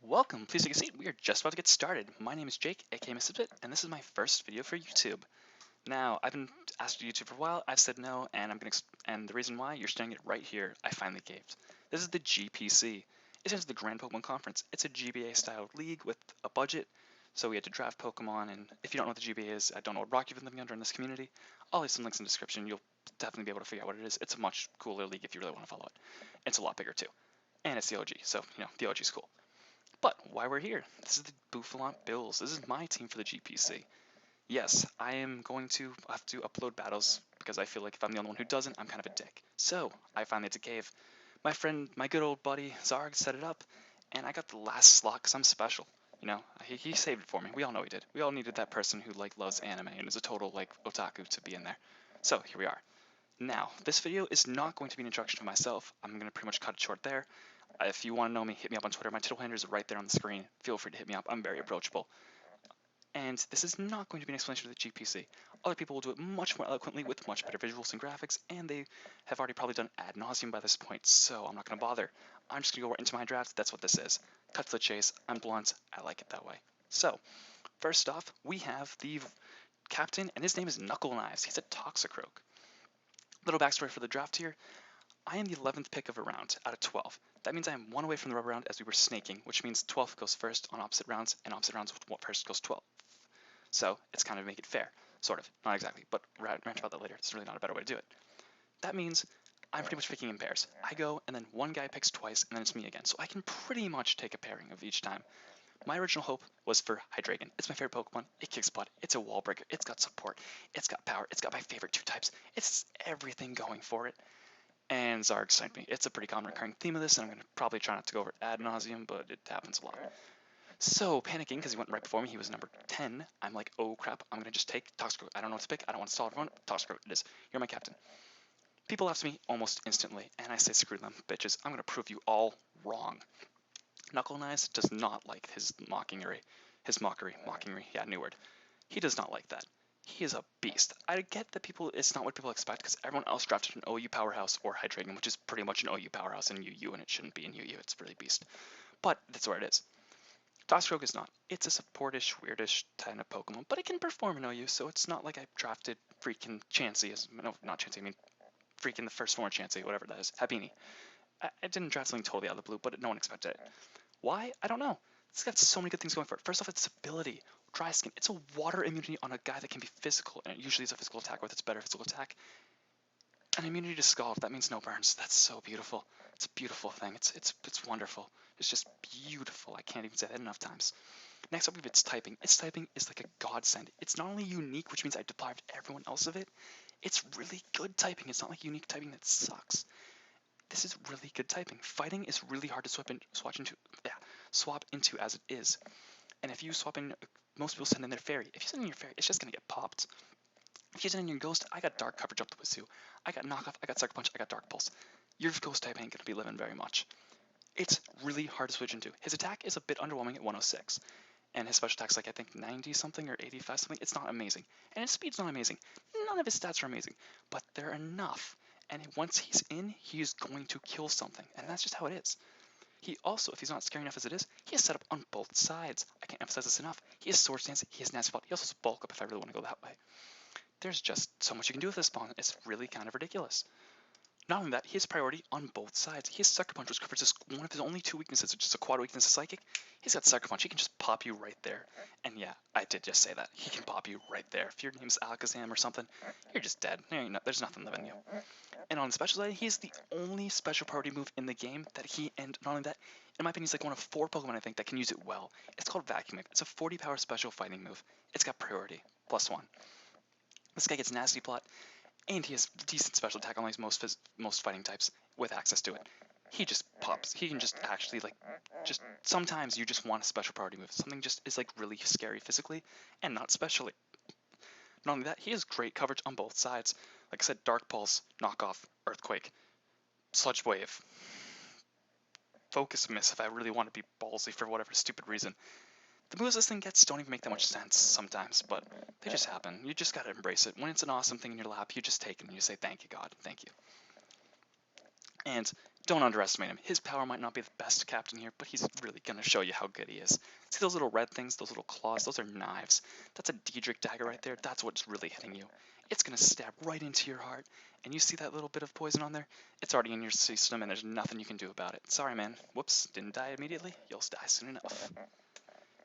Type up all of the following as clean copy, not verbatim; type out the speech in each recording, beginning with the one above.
Welcome, please take a seat. We are just about to get started. My name is Jake, aka Mr. and this is my first video for YouTube. Now, I've been asked to YouTube for a while. I've said no, and and the reason why you're staring at it right here. I finally caved. This is the GPC. It stands for the Grand Pokemon Conference. It's a GBA-style league with a budget, so we had to draft Pokemon. And if you don't know what the GBA is, I don't know what rock you've been living under in this community. I'll leave some links in the description. You'll definitely be able to figure out what it is. It's a much cooler league if you really want to follow it. It's a lot bigger too, and it's the OG, so the OG's cool. But why we're here, this is the Bouffalant Bills. This is my team for the GPC. Yes, I am going to have to upload battles because I feel like if I'm the only one who doesn't, I'm kind of a dick. So, I finally had to cave. My friend, my good old buddy, Zarg set it up, and I got the last slot because I'm special. He saved it for me. We all know he did. We all needed that person who, loves anime and is a total, otaku to be in there. So, here we are. Now, this video is not going to be an introduction to myself. I'm going to pretty much cut it short there. If you want to know me, hit me up on Twitter. My Twitter handle is right there on the screen. Feel free to hit me up. I'm very approachable. And this is not going to be an explanation of the GPC. Other people will do it much more eloquently with much better visuals and graphics, and they have already probably done ad nauseum by this point, so I'm not going to bother. I'm just going to go right into my draft. That's what this is. Cut to the chase. I'm blunt. I like it that way. So, first off, we have the captain, and his name is Knuckle Knives. He's a Toxicroak. Little backstory for the draft here. I am the 11th pick of a round out of 12. That means I am one away from the rubber round as we were snaking, which means 12th goes first on opposite rounds, and opposite rounds first goes 12th. So it's kind of make it fair, sort of. Not exactly, but rant about that later. It's really not a better way to do it. That means I'm pretty much picking in pairs. I go, and then one guy picks twice, and then it's me again. So I can pretty much take a pairing of each time. My original hope was for Hydreigon. It's my favorite Pokemon. It kicks butt. It's a wall breaker. It's got support. It's got power. It's got my favorite two types. It's everything going for it. And Zarg sniped me. It's a pretty common recurring theme of this, and I'm going to probably try not to go over it ad nauseum, but it happens a lot. So, panicking, because he went right before me, he was number 10, I'm like, oh crap, I'm going to just take Toxicroak. I don't know what to pick. I don't want to stall everyone. Toxicroak it is. You're my captain. People laugh at me almost instantly, and I say, screw them, bitches. I'm going to prove you all wrong. Knuckle Knives does not like his mockery, yeah, new word. He does not like that. He is a beast. I get that it's not what people expect because everyone else drafted an OU powerhouse or Hydreigon, which is pretty much an OU powerhouse in UU, and it shouldn't be in UU. It's really beast. But that's where it is. Toxicroak is not. It's a supportish, weirdish kind of Pokemon, but it can perform in OU, so it's not like I drafted freaking Chansey as, no, not Chansey, I mean freaking the first form Chansey, whatever that is, Habini. I didn't draft something totally out of the blue, but no one expected it. Why? I don't know. It's got so many good things going for it. First off, its ability. Dry Skin. It's a water immunity on a guy that can be physical, and it usually is a physical attack with its better physical attack. An immunity to Scald. That means no burns. That's so beautiful. It's a beautiful thing. It's wonderful. It's just beautiful. I can't even say that enough times. Next up, we have its typing. Its typing is like a godsend. It's not only unique, which means I deprived everyone else of it. It's really good typing. It's not like unique typing that sucks. This is really good typing. Fighting is really hard to swap into as it is. And if you swap in, most people send in their fairy. If you send in your fairy, it's just gonna get popped. If you send in your ghost, I got dark coverage up the wazoo. I got knockoff, I got sucker punch, I got dark pulse. Your ghost type ain't gonna be living very much. It's really hard to switch into. His attack is a bit underwhelming at 106. And his special attack's like I think 90 something or 85 something. It's not amazing. And his speed's not amazing. None of his stats are amazing. But they're enough. And once he's in, he is going to kill something. And that's just how it is. He also, if he's not scary enough as it is, he has set up on both sides. I can't emphasize this enough. He has Sword Stance, he has Nasty Plot, he also has Bulk Up if I really want to go that way. There's just so much you can do with this spawn, it's really kind of ridiculous. Not only that, he has priority on both sides. He has Sucker Punch, which covers one of his only two weaknesses, which is a quad weakness of Psychic. He's got Sucker Punch, he can just pop you right there. And yeah, I did just say that. He can pop you right there. If your name's Alakazam or something, you're just dead. There's nothing living you. And on the special side, he's the only special priority move in the game and not only that, in my opinion, he's like one of 4 Pokemon I think that can use it well. It's called Vacuum Wave. It's a 40 power special fighting move. It's got priority, +1. This guy gets Nasty Plot, and he has decent special attack on most fighting types with access to it. He just pops. He can just actually sometimes you just want a special priority move. Something just is like really scary physically and not specially. Not only that, he has great coverage on both sides. Like I said, Dark Pulse, Knockoff, Earthquake, Sludge Wave, Focus Miss if I really want to be ballsy for whatever stupid reason. The moves this thing gets don't even make that much sense sometimes, but they just happen. You just gotta embrace it. When it's an awesome thing in your lap, you just take it and you say, thank you, God, thank you. And Don't underestimate him. His power might not be the best captain here, but he's really going to show you how good he is. See those little red things, those little claws? Those are knives. That's a Diedrich dagger right there. That's what's really hitting you. It's going to stab right into your heart. And you see that little bit of poison on there? It's already in your system, and there's nothing you can do about it. Sorry, man. Whoops, didn't die immediately. You'll die soon enough.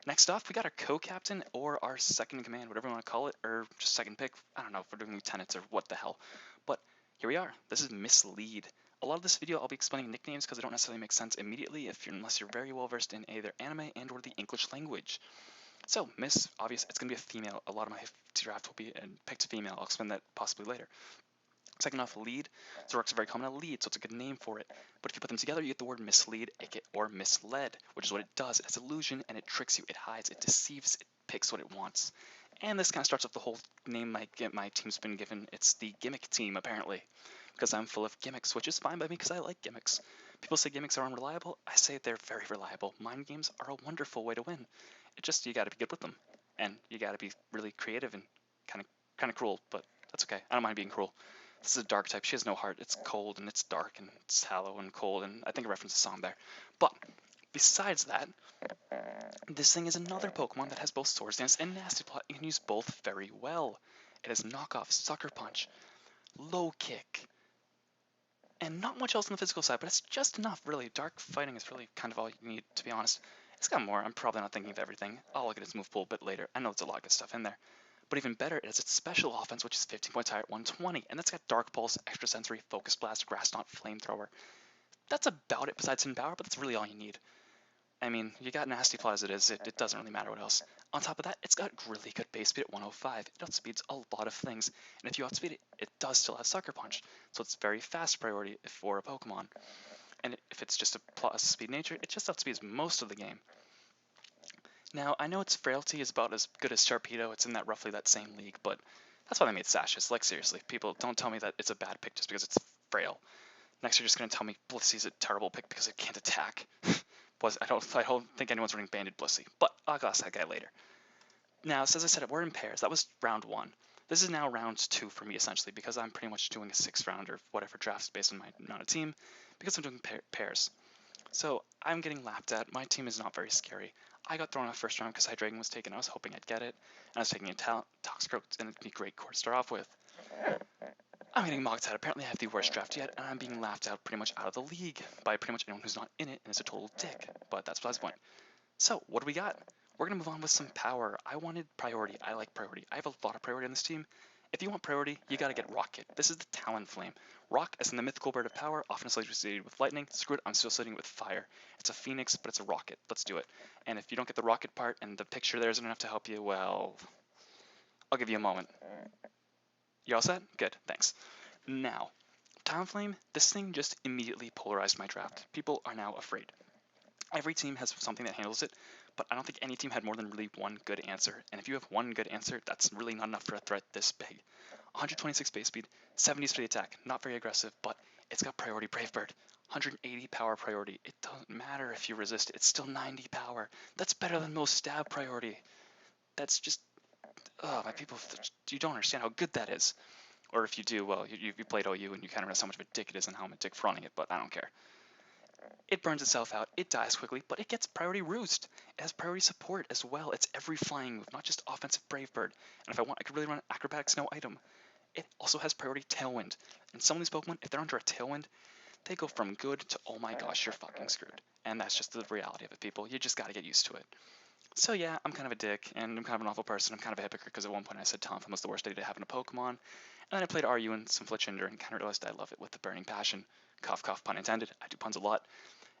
Next off, we got our co-captain, or our second in command, whatever you want to call it, or just second pick. I don't know if we're doing lieutenants or what the hell. But here we are. This is Mislead. A lot of this video I'll be explaining nicknames because they don't necessarily make sense immediately unless you're very well versed in either anime and or the English language. So Miss, obvious, it's going to be a female. A lot of my draft will be picked female. I'll explain that possibly later. Second off, lead. Zork's a very common lead, so it's a good name for it. But if you put them together, you get the word mislead, aka or misled, which is what it does. It has illusion and it tricks you, it hides, it deceives, it picks what it wants. And this kind of starts off the whole name my team's been given. It's the gimmick team, apparently, because I'm full of gimmicks, which is fine by me because I like gimmicks. People say gimmicks are unreliable. I say they're very reliable. Mind games are a wonderful way to win. It just, you got to be good with them, and you got to be really creative and kind of cruel, but that's okay. I don't mind being cruel. This is a dark type. She has no heart. It's cold and it's dark and it's hollow and cold, and I think I referenced a song there. But besides that, this thing is another Pokemon that has both Swords Dance and Nasty Plot. You can use both very well. It has Knockoff, Sucker Punch, Low Kick, and not much else on the physical side, but it's just enough, really. Dark Fighting is really kind of all you need, to be honest. It's got more. I'm probably not thinking of everything. I'll look at its move pool a bit later. I know there's a lot of good stuff in there. But even better, it has its special offense, which is 15 points higher at 120, and that's got Dark Pulse, Extra Sensory, Focus Blast, Grass Knot, Flamethrower. That's about it besides Hidden Power, but that's really all you need. I mean, you got Nasty Plot as it is, it doesn't really matter what else. On top of that, it's got really good base speed at 105. It outspeeds a lot of things, and if you outspeed it, it does still have Sucker Punch, so it's very fast priority for a Pokemon. And if it's just a plus speed nature, it just outspeeds most of the game. Now, I know its frailty is about as good as Sharpedo, it's in that roughly that same league, but that's why they made Sashes. Like, seriously, people, don't tell me that it's a bad pick just because it's frail. Next, you're just going to tell me Blissey's a terrible pick because it can't attack. I don't think anyone's running Banded Blissey, but I'll ask that guy later. Now, so as I said, we're in pairs. That was round 1. This is now round 2 for me, essentially, because I'm pretty much doing a 6th round or whatever drafts based on my amount of team, because I'm doing pairs. So I'm getting laughed at. My team is not very scary. I got thrown out first round because Hydreigon was taken. I was hoping I'd get it. And I was taking a Toxicroak, and it'd be a great core to start off with. I'm getting mocked at. Apparently I have the worst draft yet, and I'm being laughed out pretty much out of the league by pretty much anyone who's not in it, and is a total dick. But that's besides the point. So, what do we got? We're going to move on with some power. I wanted priority. I like priority. I have a lot of priority on this team. If you want priority, you gotta get Rocket. This is the Talonflame. Rock, as in the mythical bird of power, often associated with lightning. Screw it, I'm still associating with fire. It's a phoenix, but it's a rocket. Let's do it. And if you don't get the rocket part and the picture there isn't enough to help you, well, I'll give you a moment. You all set? Good, thanks. Now, Talonflame, this thing just immediately polarized my draft. People are now afraid. Every team has something that handles it, but I don't think any team had more than really one good answer. And if you have one good answer, that's really not enough for a threat this big. 126 base speed, 70s for the attack, not very aggressive, but it's got priority Brave Bird. 180 power priority. It doesn't matter if you resist it, it's still 90 power. That's better than most stab priority. That's just, oh, my people, you don't understand how good that is. Or if you do, well, you played OU and you kind of realize how much of a dick it is and how I'm a dick for running it, but I don't care. It burns itself out, it dies quickly, but it gets priority roost. It has priority support as well. It's every flying move, not just offensive Brave Bird. And if I want, I could really run acrobatics, no item. It also has priority Tailwind. And some of these Pokemon, if they're under a Tailwind, they go from good to oh my gosh, you're fucking screwed. And that's just the reality of it, people. You just gotta get used to it. So yeah, I'm kind of a dick, and I'm kind of an awful person. I'm kind of a hypocrite because at one point I said Talonflame was the worst idea to have in a Pokemon. And then I played RU and some Fletchinder and kind of realized I love it with the burning passion. Cough, cough, pun intended. I do puns a lot.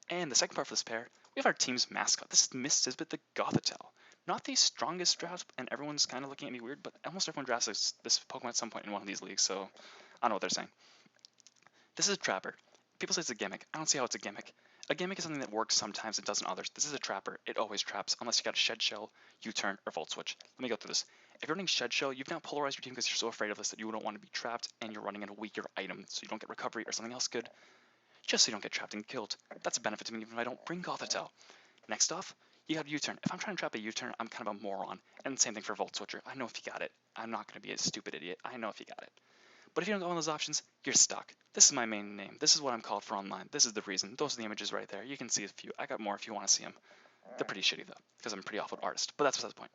And the second part for this pair, we have our team's mascot. This is Miss Sisbit the Gothitelle. Not the strongest draft, and everyone's kind of looking at me weird, but almost everyone drafts this Pokemon at some point in one of these leagues, so I don't know what they're saying. This is a Trapper. People say it's a gimmick. I don't see how it's a gimmick. A gimmick is something that works sometimes and doesn't others. This is a Trapper. It always traps, unless you got a Shed Shell, U-Turn, or Volt Switch. Let me go through this. If you're running Shed Shell, you've now polarized your team because you're so afraid of this that you don't want to be trapped, and you're running in a weaker item, so you don't get recovery or something else good, just so you don't get trapped and killed. That's a benefit to me even if I don't bring Gothitelle. Next off, you got U-Turn. If I'm trying to trap a U-Turn, I'm kind of a moron. And same thing for Volt Switcher. I know if you got it. I'm not going to be a stupid idiot. I know if you got it. But if you don't got one of those options, you're stuck. This is my main name. This is what I'm called for online. This is the reason. Those are the images right there. You can see a few. I got more if you want to see them. They're pretty shitty though, because I'm a pretty awful artist. But that's besides the point.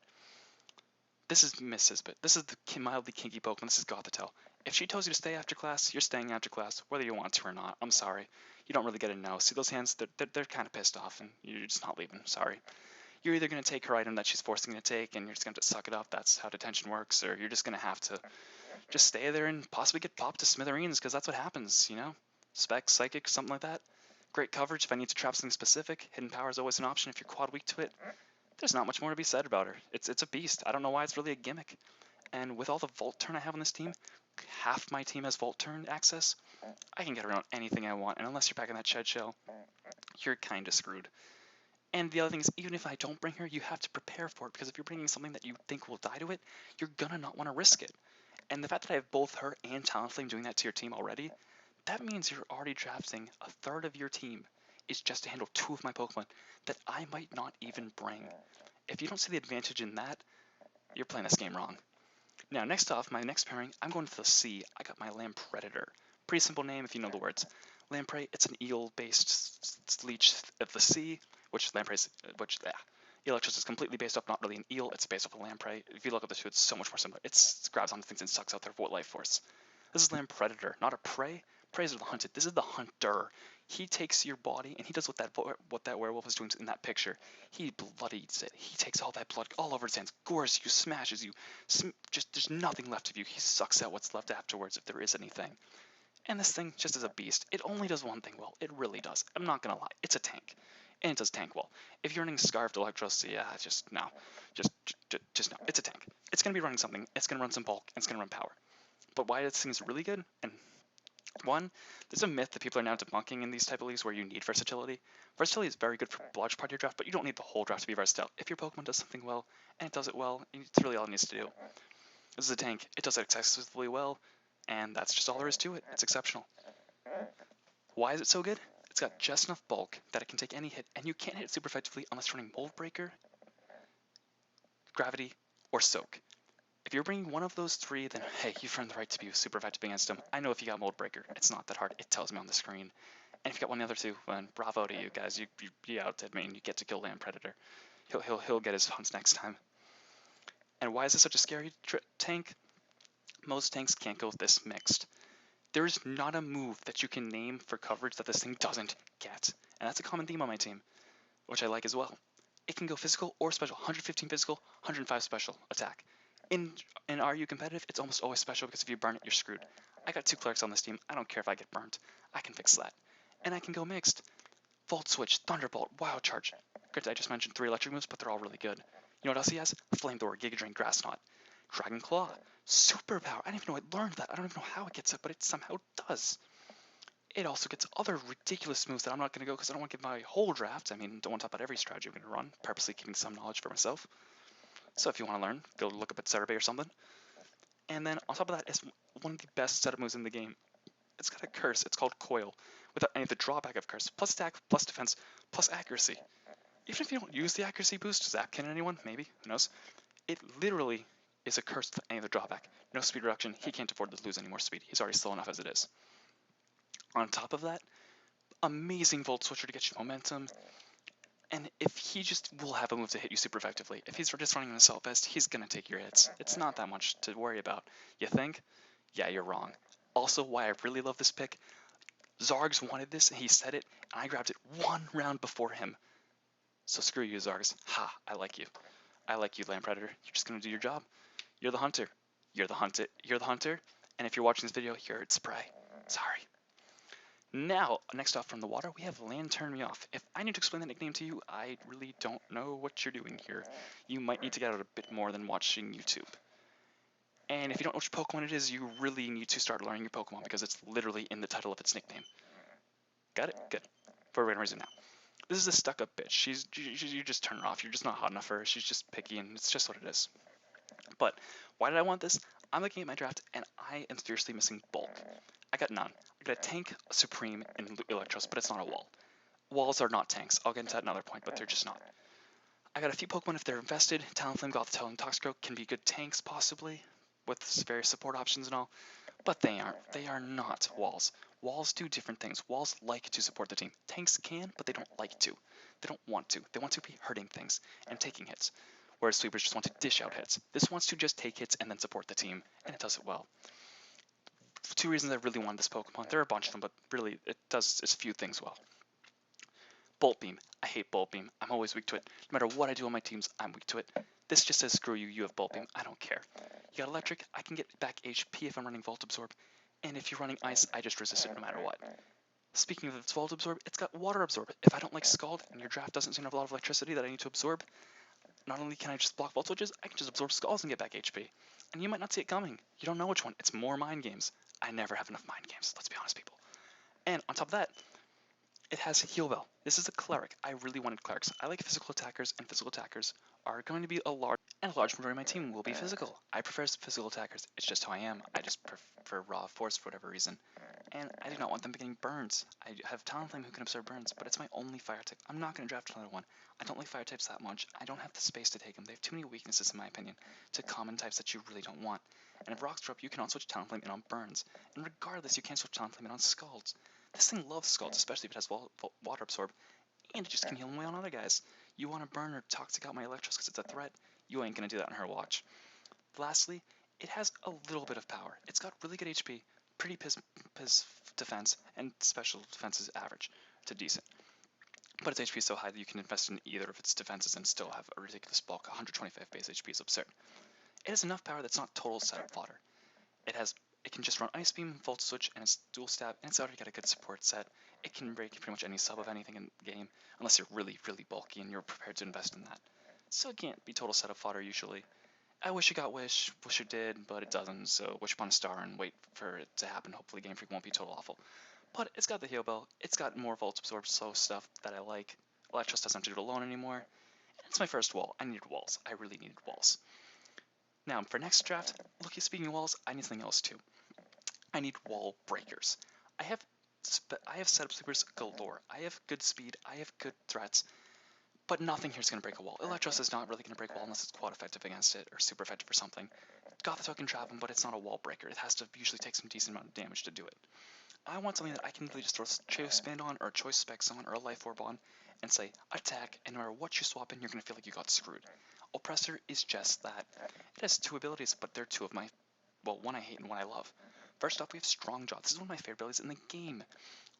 This is Miss Sisbit. This is the mildly kinky Pokemon. This is Gothitelle. If she tells you to stay after class, you're staying after class, whether you want to or not. I'm sorry. You don't really get a no. See those hands? They're kind of pissed off, and you're just not leaving. Sorry. You're either going to take her item that she's forcing you to take, and you're just going to have to suck it up. That's how detention works, or you're just going to have to just stay there and possibly get popped to smithereens, because that's what happens, you know? Spec, Psychic, something like that. Great coverage if I need to trap something specific. Hidden Power is always an option if you're quad weak to it. There's not much more to be said about her. It's a beast. I don't know why it's really a gimmick. And with all the Volt Turn I have on this team, half my team has Volt Turn access. I can get around anything I want, and unless you're packing that Shed Shell, you're kind of screwed. And the other thing is, even if I don't bring her, you have to prepare for it, because if you're bringing something that you think will die to it, you're gonna not want to risk it. And the fact that I have both her and Talonflame doing that to your team already, that means you're already drafting a third of your team is just to handle 2 of my Pokemon that I might not even bring. If you don't see the advantage in that, you're playing this game wrong. Now, next off, my next pairing, I'm going to the sea. I got my Lampredator. Pretty simple name if you know the words. Lamprey, it's an eel-based leech of the sea, Electros is completely based off not really an eel, it's based off a lamprey. If you look at the two, it's so much more similar. It grabs onto things and sucks out their life force. This is Lampredator, not a prey. Preys are the hunted. This is the hunter. He takes your body and he does what that werewolf is doing in that picture. He bloodies it. He takes all that blood all over his hands, gores you, smashes you. Just there's nothing left of you. He sucks out what's left afterwards if there is anything. And this thing just is a beast. It only does one thing well. It really does. I'm not gonna lie. It's a tank. And it does tank well. If you're running Scarfed Electros, yeah, just no. Just no. It's a tank. It's gonna be running something. It's gonna run some bulk. And it's gonna run power. But why this thing is really good, and one, there's a myth that people are now debunking in these type of leagues where you need versatility. Versatility is very good for a large part of your draft, but you don't need the whole draft to be versatile. If your Pokemon does something well, and it does it well, it's really all it needs to do. This is a tank. It does it excessively well, and that's just all there is to it. It's exceptional. Why is it so good? It's got just enough bulk that it can take any hit, and you can't hit it super effectively unless running Mold Breaker, Gravity, or Soak. If you're bringing one of those 3, then hey, you've earned the right to be super effective against him. I know if you got Mold Breaker, it's not that hard. It tells me on the screen. And if you got one of the other 2, then bravo to you guys. You outdid me, and you get to kill Lampredator. He'll get his hunts next time. And why is this such a scary tank? Most tanks can't go this mixed. There's not a move that you can name for coverage that this thing doesn't get. And that's a common theme on my team, which I like as well. It can go physical or special. 115 physical, 105 special attack. In RU competitive, it's almost always special because if you burn it, you're screwed. I got 2 clerics on this team. I don't care if I get burnt. I can fix that. And I can go mixed. Volt Switch, Thunderbolt, Wild Charge. Granted, I just mentioned 3 electric moves, but they're all really good. You know what else he has? Flamethrower, Giga Drain, Grass Knot. Dragon Claw, Superpower. I didn't even know I learned that. I don't even know how it gets it, but it somehow does. It also gets other ridiculous moves that I'm not going to go because I don't want to give my whole draft. I mean, don't want to talk about every strategy I'm going to run, purposely keeping some knowledge for myself. So if you want to learn, go look up at Cerebi or something. And then on top of that, it's one of the best setup moves in the game. It's got a curse. It's called Coil, without any of the drawback of curse. Plus attack, plus defense, plus accuracy. Even if you don't use the accuracy boost, Zapkin anyone? Maybe, who knows? It literally is a curse with any of the drawback. No speed reduction. He can't afford to lose any more speed. He's already slow enough as it is. On top of that, amazing Volt Switcher to get you momentum. And if he just will have a move to hit you super effectively. If he's just running an Assault Vest, he's going to take your hits. It's not that much to worry about. You think? Yeah, you're wrong. Also, why I really love this pick, Zargs wanted this, and he said it, and I grabbed it 1 round before him. So screw you, Zargs. Ha, I like you. I like you, Lampredator. You're just going to do your job. You're the hunter. You're the hunted. You're the hunter. And if you're watching this video, you're its prey. Sorry. Now, next off from the water, we have Lantern Me Off. If I need to explain that nickname to you, I really don't know what you're doing here. You might need to get out a bit more than watching YouTube. And if you don't know which Pokemon it is, you really need to start learning your Pokemon because it's literally in the title of its nickname. Got it? Good. For a random reason now. This is a stuck-up bitch. You just turn her off. You're just not hot enough for her. She's just picky, and it's just what it is. But why did I want this? I'm looking at my draft, and I am seriously missing bulk. I got none. I got a tank, a Supreme, and Electros, but it's not a wall. Walls are not tanks. I'll get into that another point, but they're just not. I got a few Pokemon if they're invested. Talonflame, Gothitelle, and Toxicroak can be good tanks, possibly, with various support options and all. But they aren't. They are not walls. Walls do different things. Walls like to support the team. Tanks can, but they don't like to. They don't want to. They want to be hurting things and taking hits. Whereas sweepers just want to dish out hits. This wants to just take hits and then support the team, and it does it well. For two reasons I really wanted this Pokemon. There are a bunch of them, but really it does a few things well. Bolt Beam. I hate Bolt Beam. I'm always weak to it. No matter what I do on my teams, I'm weak to it. This just says screw you, you have Bolt Beam. I don't care. You got Electric, I can get back HP if I'm running Volt Absorb. And if you're running Ice, I just resist it no matter what. Speaking of its Volt Absorb, it's got Water Absorb. If I don't like Scald and your draft doesn't seem to have a lot of electricity that I need to absorb, not only can I just block Volt Switches, I can just absorb Scalds and get back HP. And you might not see it coming. You don't know which one. It's more mind games. I never have enough mind games, let's be honest, people. And on top of that, it has Heal Bell. This is a cleric. I really wanted clerics. I like physical attackers, and physical attackers are going to be a large majority of my team will be physical. I prefer physical attackers. It's just how I am. I just prefer raw force for whatever reason. And I do not want them getting burns. I have Talonflame who can absorb burns, but it's my only fire type. I'm not going to draft another one. I don't like fire types that much. I don't have the space to take them. They have too many weaknesses, in my opinion, to common types that you really don't want. And if rocks drop, you cannot switch Talonflame in on burns. And regardless, you can't switch Talonflame in on Scalds. This thing loves Scalds, especially if it has water absorb, and it just can heal away on other guys. You want to burn or toxic out my Electros because it's a threat? You ain't going to do that on her watch. Lastly, it has a little bit of power. It's got really good HP, pretty piss defense, and special defense is average to decent. But its HP is so high that you can invest in either of its defenses and still have a ridiculous bulk. 125 base HP is absurd. It has enough power that's not total setup fodder. It can just run Ice Beam, Volt Switch, and it's dual stab, and it's already got a good support set. It can break pretty much any sub of anything in the game, unless you're really, really bulky and you're prepared to invest in that. So it can't be total setup fodder usually. I wish it got wish it did, but it doesn't, so wish upon a star and wait for it to happen. Hopefully Game Freak won't be total awful. But it's got the Heal Bell, it's got more Volt Absorb slow stuff that I like. Electros doesn't have to do it alone anymore. And it's my first wall. I needed walls. I really needed walls. Now, for next draft, speaking of walls, I need something else too. I need wall breakers. I have setup sweepers galore. I have good speed. I have good threats. But nothing here is going to break a wall. Electros is not really going to break a wall unless it's quad effective against it or super effective for something. Gothitelle can trap him, but it's not a wall breaker. It has to usually take some decent amount of damage to do it. I want something that I can really just throw Choice Band on or a Choice Specs on or a Life Orb on and say, attack, and no matter what you swap in, you're going to feel like you got screwed. Oppressor is just that. It has two abilities, but they're two of my, well, one I hate and one I love. First up, we have Strong Jaw. This is one of my favorite abilities in the game.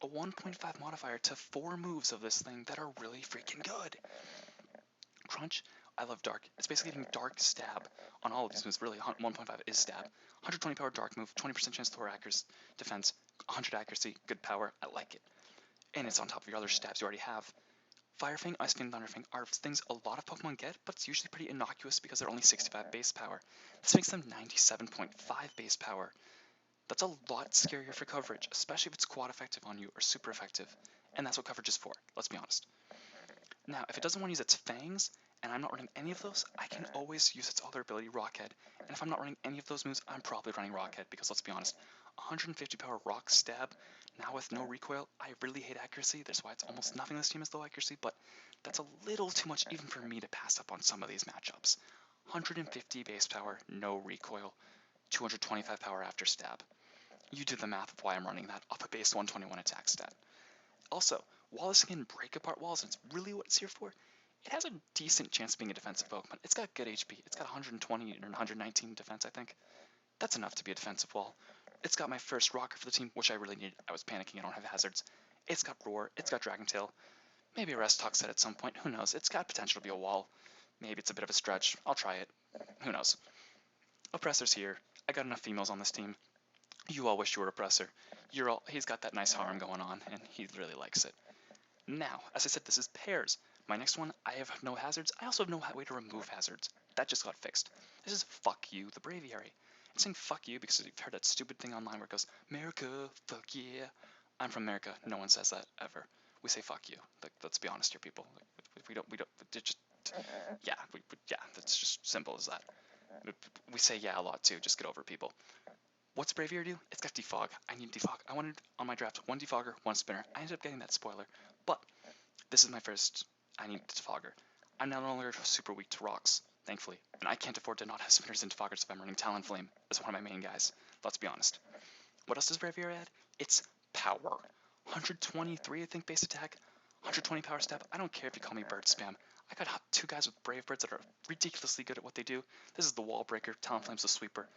A 1.5 modifier to 4 moves of this thing that are really freaking good. Crunch, I love Dark. It's basically getting Dark Stab on all of these moves. Really, 1.5 is Stab. 120 power Dark move, 20% chance to accuracy, defense, 100 accuracy, good power. I like it. And it's on top of your other stabs you already have. Fire Fang, Ice Fang, Thunder Fang are things a lot of Pokemon get, but it's usually pretty innocuous because they're only 65 base power. This makes them 97.5 base power. That's a lot scarier for coverage, especially if it's quad effective on you or super effective. And that's what coverage is for, let's be honest. Now, if it doesn't want to use its fangs, and I'm not running any of those, I can always use its other ability, Rockhead. And if I'm not running any of those moves, I'm probably running Rockhead, because let's be honest, 150 power Rock Stab, now with no recoil, I really hate accuracy. That's why it's almost nothing this team is low accuracy, but that's a little too much even for me to pass up on some of these matchups. 150 base power, no recoil, 225 power after stab. You do the math of why I'm running that off a base 121 attack stat. Also, while this can break apart walls, and it's really what it's here for, it has a decent chance of being a defensive Pokemon. It's got good HP. It's got 120 or 119 defense, I think. That's enough to be a defensive wall. It's got my first rocker for the team, which I really needed. I was panicking, I don't have hazards. It's got Roar, it's got Dragon Tail. Maybe a Rest set at some point, who knows. It's got potential to be a wall. Maybe it's a bit of a stretch. I'll try it. Who knows. Oppressor's here. I got enough females on this team. You all wish you were Oppressor. He's got that nice harem going on, and he really likes it. Now, as I said, this is pairs. My next one, I have no hazards. I also have no way to remove hazards. That just got fixed. This is fuck you, the Braviary. I'm saying fuck you because you've heard that stupid thing online where it goes, America, fuck yeah. I'm from America. No one says that ever. We say fuck you. Like, let's be honest here, people. We don't, yeah, that's just simple as that. We say yeah a lot too. Just get over it, people. What's Braviary do? It's got Defog. I need Defog. I wanted on my draft 1 Defogger, 1 Spinner. I ended up getting that spoiler, but this is my first. I need Defogger. I'm no longer super weak to rocks, thankfully, and I can't afford to not have Spinners and Defoggers if I'm running Talonflame as one of my main guys. Let's be honest. What else does Braviary add? It's power. 123, I think, base attack. 120 power step. I don't care if you call me bird spam. I got two guys with brave birds that are ridiculously good at what they do. This is the wall breaker. Talonflame's the sweeper.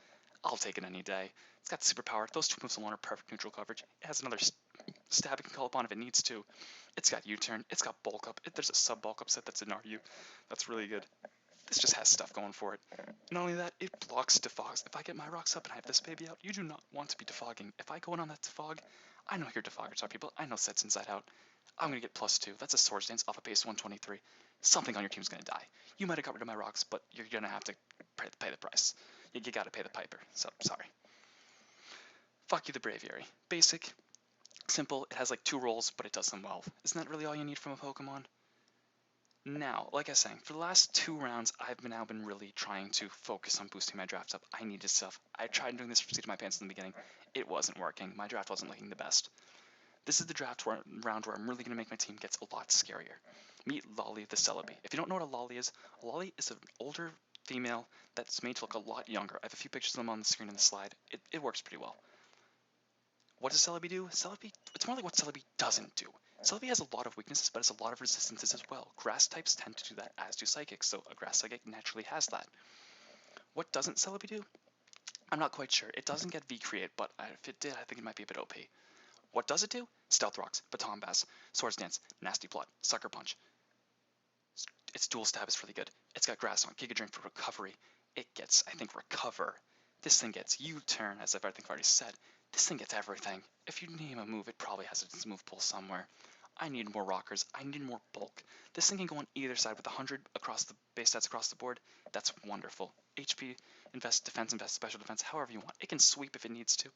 I'll take it any day. It's got superpower. Those two moves alone are perfect neutral coverage. It has another stab it can call upon if it needs to. It's got U-turn. It's got bulk up. There's a sub bulk up set that's in RU. That's really good. This just has stuff going for it. Not only that, it blocks defogs. If I get my rocks up and I have this baby out, you do not want to be defogging. If I go in on that defog, I know your defoggers are people. I know sets inside out. I'm going to get +2. That's a Swords Dance off a base 123. Something on your team's going to die. You might have got rid of my rocks, but you're going to have to pay the price. You got to pay the piper. So, sorry. Fuck you, the Braviary. Basic, simple, it has like 2 rolls, but it does them well. Isn't that really all you need from a Pokemon? Now, like I was saying, for the last 2 rounds, I've now been really trying to focus on boosting my drafts up. I needed stuff. I tried doing this for Seat of My Pants in the beginning. It wasn't working. My draft wasn't looking the best. This is the round where I'm really going to make my team gets a lot scarier. Meet Lolly the Celebi. If you don't know what a Lolly is an older female that's made to look a lot younger. I have a few pictures of them on the screen in the slide. It works pretty well. What does Celebi do? It's more like what Celebi doesn't do. Celebi has a lot of weaknesses, but has a lot of resistances as well. Grass types tend to do that, as do Psychics, so a Grass Psychic naturally has that. What doesn't Celebi do? I'm not quite sure. It doesn't get V-Create, but if it did, I think it might be a bit OP. What does it do? Stealth Rocks, Baton Bass, Swords Dance, Nasty Plot, Sucker Punch. Its dual stab is really good. It's got Grass on, Giga Drink for recovery. It gets, I think, Recover. This thing gets U-Turn, as I think I've already said. This thing gets everything. If you name a move, it probably has its move pool somewhere. I need more rockers. I need more bulk. This thing can go on either side with 100 across the base stats across the board. That's wonderful. HP, invest, special defense, however you want. It can sweep if it needs to.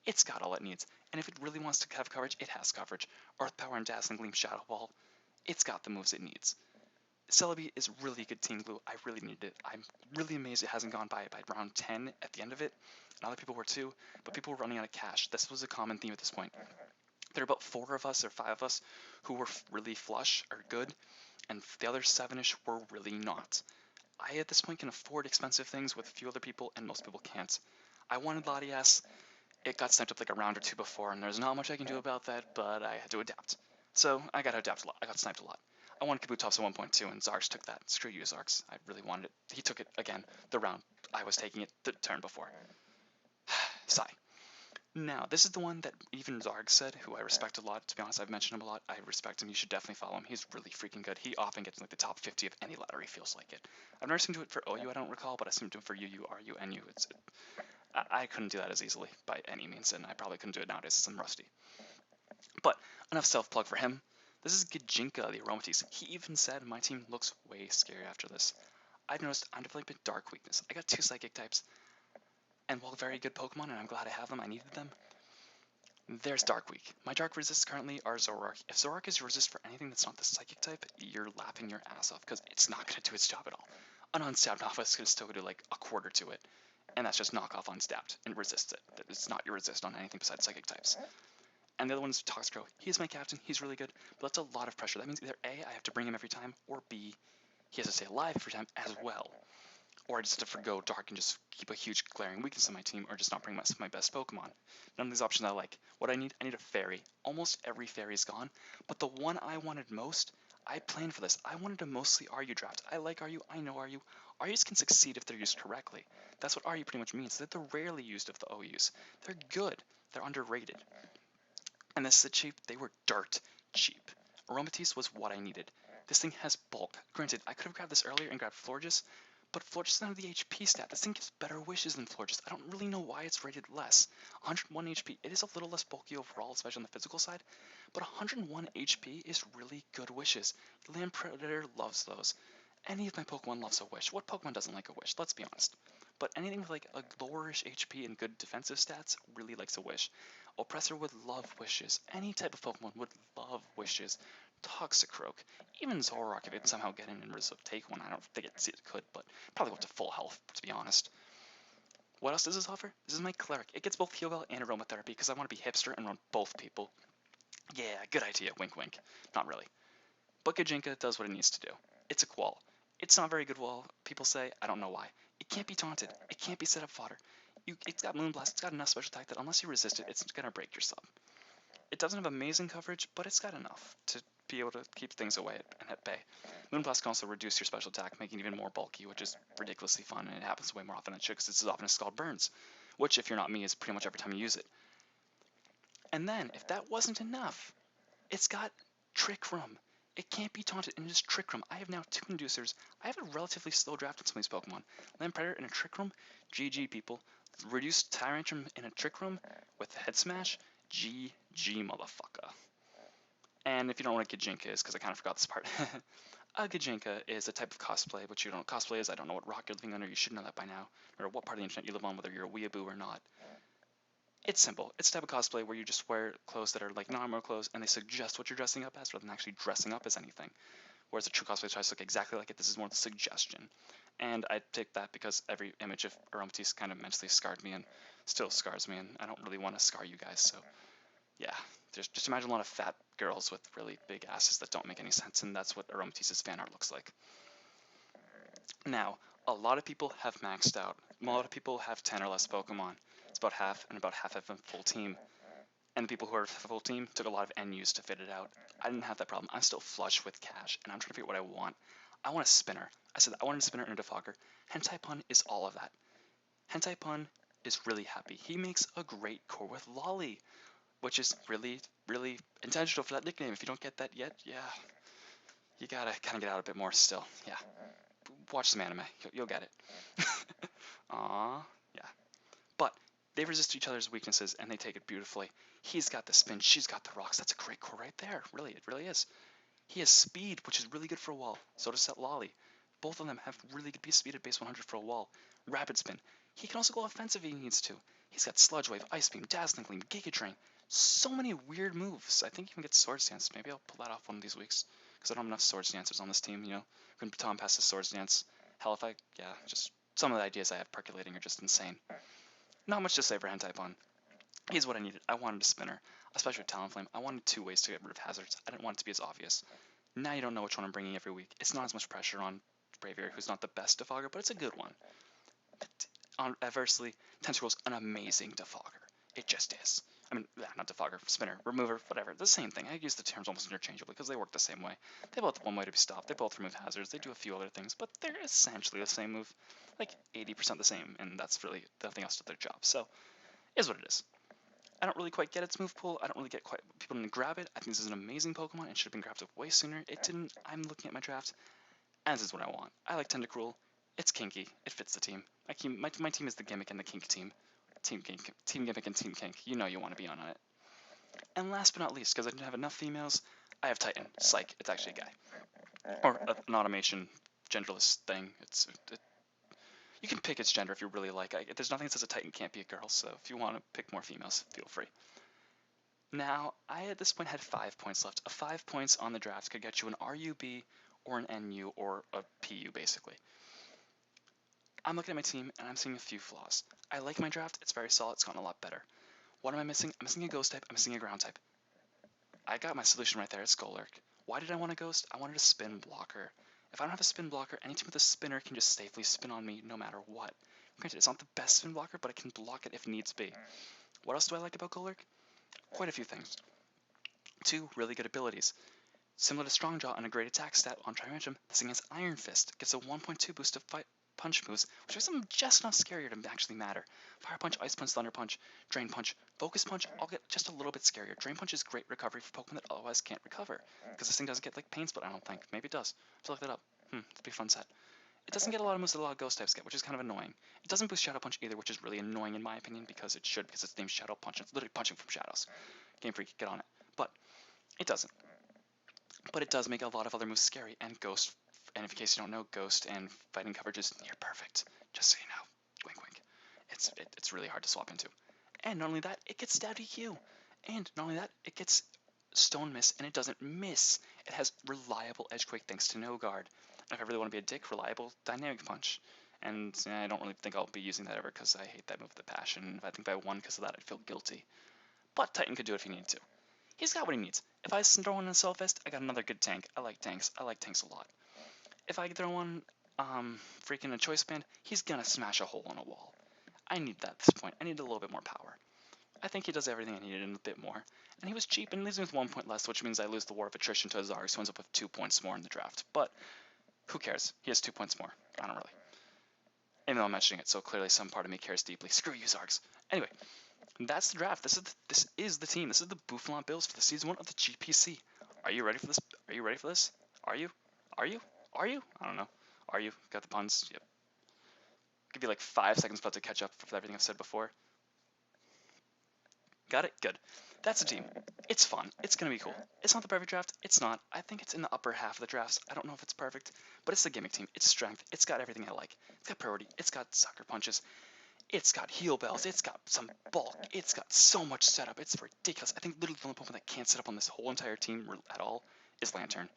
It's got all it needs. And if it really wants to have coverage, it has coverage. Earth Power and Dazzling Gleam Shadow Ball. It's got the moves it needs. Celebi is really good team glue. I really needed it. I'm really amazed it hasn't gone by round 10 at the end of it. And other people were too, but people were running out of cash. This was a common theme at this point. There are about 4 of us or 5 of us who were really flush or good, and the other 7-ish were really not. I at this point can afford expensive things with a few other people, and most people can't. I wanted Latias. It got sniped up like a round or 2 before, and there's not much I can do about that, but I had to adapt. So I got to adapt a lot. I got sniped a lot. I wanted Kabutops at 1.2, and Zarks took that. Screw you, Zarks. I really wanted it. He took it again the round I was taking it the turn before. Sigh. Now, this is the one that even Zarg said, who I respect a lot. To be honest, I've mentioned him a lot. I respect him. You should definitely follow him. He's really freaking good. He often gets in like the top 50 of any ladder. He feels like it. I've never seen him do it for OU, I don't recall, but I've seen him do it for UU, RU, NU. I couldn't do that as easily by any means, and I probably couldn't do it nowadays since I'm rusty. But enough self-plug for him. This is Gijinka, the Aromatisse. He even said my team looks way scary after this. I've noticed I'm developing dark weakness. I got 2 psychic types, and while very good Pokemon, and I'm glad I have them, I needed them, there's Dark Weak. My Dark Resists currently are Zoroark. If Zoroark is your resist for anything that's not the Psychic type, you're laughing your ass off, because it's not going to do its job at all. An unstabbed Alpha is still going to do like a quarter to it, and that's just knockoff unstabbed, and resists it. It's not your resist on anything besides Psychic types. And the other one is Toxicrow. He's my captain, he's really good, but that's a lot of pressure. That means either A, I have to bring him every time, or B, he has to stay alive every time as well. Or I just have to forgo Dark and just keep a huge glaring weakness in my team, or just not bring my best Pokemon. None of these options I like. What I need a fairy. Almost every fairy's gone, but the one I wanted most, I planned for this. I wanted to mostly RU draft. I like RU, I know RU. RUs can succeed if they're used correctly. That's what RU pretty much means, that they're rarely used of the OUs. They're good. They're underrated. And this is cheap. They were dirt cheap. Aromatisse was what I needed. This thing has bulk. Granted, I could have grabbed this earlier and grabbed Florges, but Florges doesn't have the HP stat. This thing gives better wishes than Florges. I don't really know why it's rated less. 101 HP, it is a little less bulky overall, especially on the physical side, but 101 HP is really good wishes. Land Predator loves those. Any of my Pokemon loves a wish. What Pokemon doesn't like a wish? Let's be honest. But anything with like a lowerish HP and good defensive stats really likes a wish. Oppressor would love wishes. Any type of Pokemon would love wishes. Toxicroak, even Zoroark, if it can somehow get in and take one. I don't think it could, but probably go up to full health, to be honest. What else does this offer? This is my Cleric. It gets both Heal Bell and Aromatherapy because I want to be hipster and run both people. Yeah, good idea, wink wink. Not really. But Gijinka does what it needs to do. It's a Qual. It's not very good wall, people say. I don't know why. It can't be taunted. It can't be set up fodder. It's got Moonblast, it's got enough special attack that unless you resist it, it's gonna break your sub. It doesn't have amazing coverage, but it's got enough to be able to keep things away and at bay. Moonblast can also reduce your special attack, making it even more bulky, which is ridiculously fun, and it happens way more often than it should because it's as often as Scald Burns, which, if you're not me, is pretty much every time you use it. And then, if that wasn't enough, it's got Trick Room. It can't be taunted, and it is Trick Room. I have now 2 Inducers. I have a relatively slow draft in some of these Pokemon. Land Predator in a Trick Room, GG people. Reduce Tyrantrum in a Trick Room with Head Smash, GG motherfucker. And if you don't know what a Gijinka is, because I kind of forgot this part, a Gijinka is a type of cosplay, which you don't know what cosplay is. I don't know what rock you're living under. You should know that by now, or what part of the internet you live on, whether you're a weeaboo or not. It's simple. It's a type of cosplay where you just wear clothes that are like normal clothes, and they suggest what you're dressing up as rather than actually dressing up as anything. Whereas a true cosplay tries to look exactly like it. This is more the suggestion. And I take that because every image of Aromatisse kind of mentally scarred me and still scars me, and I don't really want to scar you guys, so yeah. Just imagine a lot of fat girls with really big asses that don't make any sense, and that's what Aromatisse's fan art looks like. Now, a lot of people have maxed out. A lot of people have 10 or less Pokemon. It's about half, and about half have a full team. And the people who are full team took a lot of NUs to fit it out. I didn't have that problem. I'm still flush with cash, and I'm trying to figure out what I want. I want a spinner. I said I wanted a spinner and a defogger. Hentai Pun is all of that. Hentai Pun is really happy. He makes a great core with Lolly, which is really, really intentional for that nickname. If you don't get that yet, yeah, you gotta kind of get out a bit more still. Yeah, watch some anime. You'll get it. Aww, yeah. But they resist each other's weaknesses, and they take it beautifully. He's got the spin, she's got the rocks. That's a great core right there. Really, it really is. He has speed, which is really good for a wall. So does Set Lolly. Both of them have really good speed at base 100 for a wall. Rapid spin. He can also go offensive if he needs to. He's got Sludge Wave, Ice Beam, Dazzling Gleam, Giga Drain. So many weird moves. I think he even gets Swords Dance. Maybe I'll pull that off one of these weeks. Because I don't have enough Swords Dancers on this team, you know. When Baton passes Swords Dance. Hell, if I, yeah, just some of the ideas I have percolating are just insane. Not much to say for Hentai Pun. He's what I needed. I wanted a spinner, especially with Talonflame. I wanted 2 ways to get rid of hazards. I didn't want it to be as obvious. Now you don't know which one I'm bringing every week. It's not as much pressure on Braviary, who's not the best defogger, but it's a good one. Adversely, Tentacle's an amazing defogger. It just is. I mean, not defogger, spinner, remover, whatever. The same thing. I use the terms almost interchangeably because they work the same way. They both have one way to be stopped. They both remove hazards. They do a few other things, but they're essentially the same move. Like 80% the same, and that's really nothing else to their job. So, is what it is. I don't really quite get its move pool. I don't really get quite people didn't grab it. I think this is an amazing Pokemon. It should have been grabbed up way sooner. It didn't. I'm looking at my draft, and this is what I want. I like Tentacruel. It's kinky. It fits the team. My team is the Gimmick and the Kink team. Team Gimmick and Team Kink. You know you want to be on it. And last but not least, because I didn't have enough females, I have Titan. Psych. It's actually a guy. Or an automation genderless thing. You can pick its gender if you really like. There's nothing that says a Titan can't be a girl, so if you want to pick more females, feel free. Now, I at this point had 5 points left. 5 points on the draft could get you an RUB or an NU or a PU, basically. I'm looking at my team, and I'm seeing a few flaws. I like my draft. It's very solid. It's gotten a lot better. What am I missing? I'm missing a Ghost type. I'm missing a Ground type. I got my solution right there. It's Golurk. Why did I want a Ghost? I wanted a spin blocker. If I don't have a spin blocker, any team with a spinner can just safely spin on me no matter what. Granted, it's not the best spin blocker, but I can block it if needs be. What else do I like about Golurk? Quite a few things. 2 really good abilities. Similar to Strongjaw and a great attack stat on Tyrantrum, this thing has Iron Fist. Gets a 1.2 boost to fight punch moves, which makes them just enough scarier to actually matter. Fire Punch, Ice Punch, Thunder Punch, Drain Punch, Focus Punch, I'll get just a little bit scarier. Drain Punch is great recovery for Pokemon that otherwise can't recover. Because this thing doesn't get like Pain Split, I don't think. Maybe it does. Let's look that up. It'll be a fun set. It doesn't get a lot of moves that a lot of Ghost types get, which is kind of annoying. It doesn't boost Shadow Punch either, which is really annoying in my opinion, because it should, because its name's Shadow Punch. It's literally punching from shadows. Game Freak, get on it. But it doesn't. But it does make a lot of other moves scary, and Ghost, and in case you don't know, Ghost and fighting coverage is near perfect. Just so you know. Wink wink. It's really hard to swap into. And not only that, it gets Stab EQ. And not only that, it gets Stone Miss, and it doesn't miss. It has reliable Edgequake thanks to No Guard. If I really want to be a dick, reliable Dynamic Punch. And I don't really think I'll be using that ever because I hate that move with a passion. If I think if I won because of that, I'd feel guilty. But Titan could do it if he needed to. He's got what he needs. If I throw in a Cellfest, I got another good tank. I like tanks. I like tanks a lot. If I throw in freaking a Choice Band, he's gonna smash a hole on a wall. I need that at this point. I need a little bit more power. I think he does everything I needed and a bit more. And he was cheap and leaves me with 1 point less, which means I lose the war of attrition to Azari, who ends up with 2 points more in the draft. But who cares? He has 2 points more. I don't really. Even though I'm mentioning it, so clearly some part of me cares deeply. Screw you, Zargs. Anyway, that's the draft. This is the team. This is the Bouffalant Bills for the season 1 of the GPC. Are you ready for this? Are you ready for this? Are you? Are you? Are you? I don't know. Are you? Got the puns? Yep. Give you like 5 seconds to catch up for everything I've said before. Got it? Good. That's the team. It's fun. It's going to be cool. It's not the perfect draft. It's not. I think it's in the upper half of the drafts. I don't know if it's perfect, but it's the gimmick team. It's strength. It's got everything I like. It's got priority. It's got sucker punches. It's got heel bells. It's got some bulk. It's got so much setup. It's ridiculous. I think literally the only Pokemon that can't set up on this whole entire team at all is Lantern.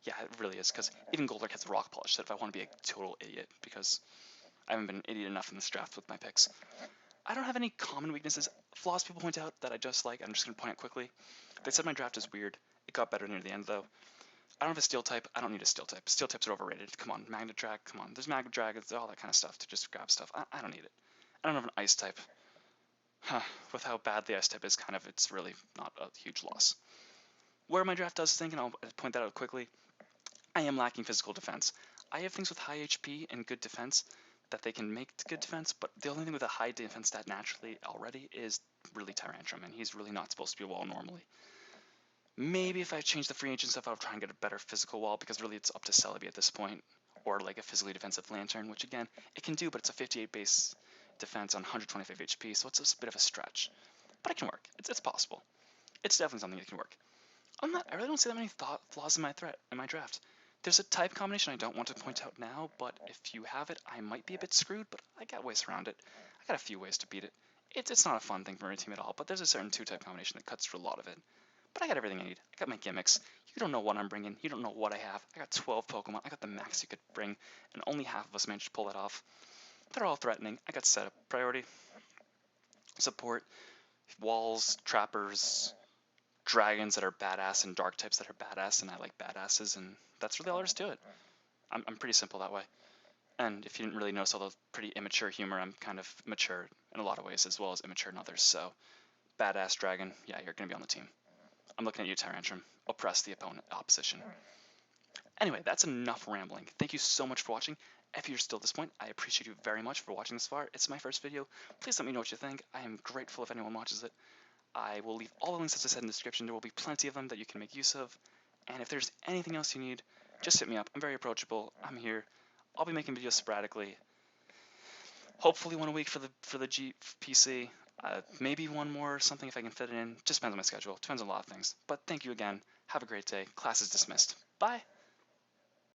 Yeah, it really is, because even Golduck has rock polish that if I want to be a total idiot, because I haven't been an idiot enough in this draft with my picks. I don't have any common weaknesses. Flaws people point out that I just like, I'm just going to point out quickly. They said my draft is weird. It got better near the end, though. I don't have a steel type. I don't need a steel type. Steel types are overrated. Come on, Magnet Drag. Come on, there's Magnet Dragons, all that kind of stuff to just grab stuff. I don't need it. I don't have an ice type. With how bad the ice type is, it's really not a huge loss. Where my draft does think, and I'll point that out quickly, I am lacking physical defense. I have things with high HP and good defense that they can make good defense, but the only thing with a high defense stat naturally already is really Tyrantrum, and he's really not supposed to be a wall normally. Maybe if I change the free agent stuff, I'll try and get a better physical wall, because really it's up to Celebi at this point, or like a physically defensive Lantern, which again, it can do, but it's a 58 base defense on 125 HP, so it's a bit of a stretch. But it can work. It's possible. It's definitely something that can work. I really don't see that many flaws in my draft. There's a type combination I don't want to point out now, but if you have it, I might be a bit screwed, but I got ways around it. I got a few ways to beat it. It's not a fun thing for my team at all, but there's a certain 2-type combination that cuts through a lot of it. But I got everything I need. I got my gimmicks. You don't know what I'm bringing. You don't know what I have. I got 12 Pokemon. I got the max you could bring, and only half of us managed to pull that off. They're all threatening. I got setup, priority, support, walls, trappers, dragons that are badass, and dark types that are badass, and I like badasses, and that's really all there is to it. I'm pretty simple that way. And if you didn't really notice all the pretty immature humor, I'm kind of mature in a lot of ways as well as immature in others. So, badass dragon, yeah, you're going to be on the team. I'm looking at you, Tyrantrum. Oppress the opposition. Anyway, that's enough rambling. Thank you so much for watching. If you're still at this point, I appreciate you very much for watching this far. It's my first video. Please let me know what you think. I am grateful if anyone watches it. I will leave all the links, as I said, in the description. There will be plenty of them that you can make use of. And if there's anything else you need, just hit me up. I'm very approachable. I'm here. I'll be making videos sporadically. Hopefully 1 a week for the GPC. Maybe one more or something if I can fit it in. Just depends on my schedule. Depends on a lot of things. But thank you again. Have a great day. Class is dismissed. Bye.